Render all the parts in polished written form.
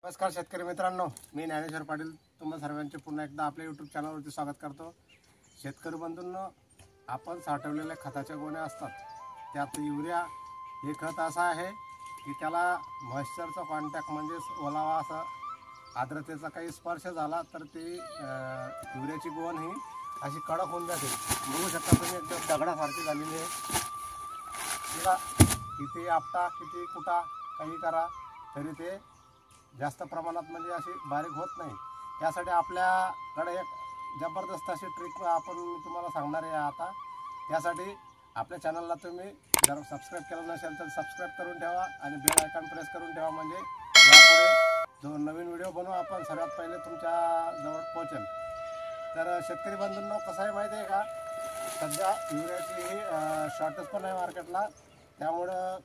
नमस्कार शेतकरी मित्रांनो, मी ज्ञानेश्वर पाटील तुम्हा सर्वांचे पुन्हा एकदा आपल्या यूट्यूब चॅनलवरती स्वागत करतो। शेतकरी बंधूंनो, आपण साठवलेल्या खताच्या गोण्या असतात त्यात युरिया हे खत असं आहे की त्याला मॉइश्चरचा कॉन्टॅक्ट म्हणजे ओलावा असा आर्द्रतेचा काही स्पर्श झाला तर ती युरियाची गोण ही अशी कडक होऊन जाते। बघू शकता तुम्ही एकदम दगडासारखी झालेली आहे। तिला किती आपटा किती कुटा काही करा तरी ते जास्त प्रमाणात म्हणजे अशी बारीक होत नाही। त्यासाठी आपल्याकडे एक जबरदस्त अशी ट्रिक आपण तुम्हाला सांगणार आहे आता। त्यासाठी आपल्या चॅनलला तुम्ही जर सबस्क्राइब केलं नसेल तर सबस्क्राइब करून ठेवा आणि बेल आयकॉन प्रेस करून ठेवा, म्हणजे यापुढे जो नवीन व्हिडिओ बनवू आपण सर्वात पहिले तुमच्या जवळ पोहोचेल। तर शेतकरी बंधूंनो, कसं आहे माहिती आहे का, सध्या युरियाची ही शॉर्टेज पण आहे मार्केटला, त्यामुळं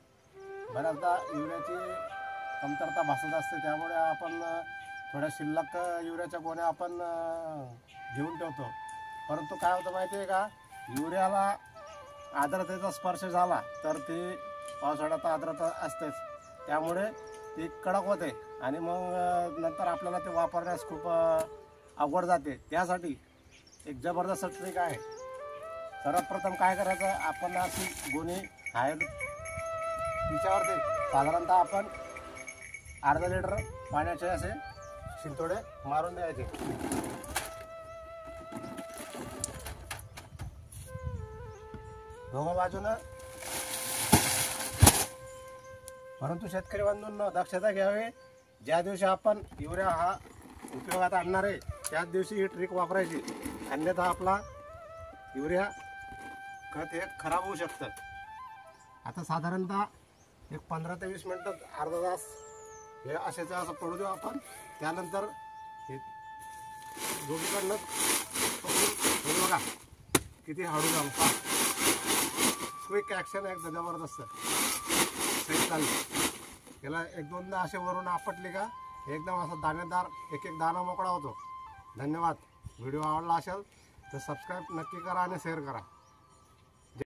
बऱ्याचदा युरियाची कमतरता भासत असते। त्यामुळे आपण थोड्या शिल्लक युरियाच्या गोण्या आपण घेऊन ठेवतो। परंतु काय होतं माहिती आहे का, युरियाला आर्द्रतेचा स्पर्श झाला तर ती पावसाळ्यात आर्द्रता असतेच, त्यामुळे ती कडक होते आणि मग नंतर आपल्याला ते वापरण्यास खूप अवघड जाते। त्यासाठी एक जबरदस्त ट्रिक आहे। सर्वात प्रथम काय करायचं, आपण अशी गोणी आहे तिच्यावरती साधारणतः आपण अर्धा लिटर पाण्याचे असे शिंतोडे मारून द्यायचे। दोघं बाजूनं। परंतु शेतकरी बंधूंनो, दक्षता घ्यावी, ज्या दिवशी आपण युरिया हा उपयोगात आणणार आहे त्याच दिवशी ही ट्रिक वापरायची, अन्यथा आपला युरिया खत हे खराब होऊ शकतं। आता साधारणतः एक 15 ते 20 मिनिटं अर्धा तास हे असेच असं पडू देऊ आपण। त्यानंतर हे दोघीकडनं हे बघा किती हळू जाऊ, क्विक ॲक्शन आहे, एकदम जबरदस्त सही चालली। याला एक दोनदा असे वरून आपटले का एकदम असं दाणेदार एक एक दाणा मोकळा होतो। धन्यवाद। व्हिडिओ आवडला असेल तर सबस्क्राईब नक्की करा आणि शेअर करा।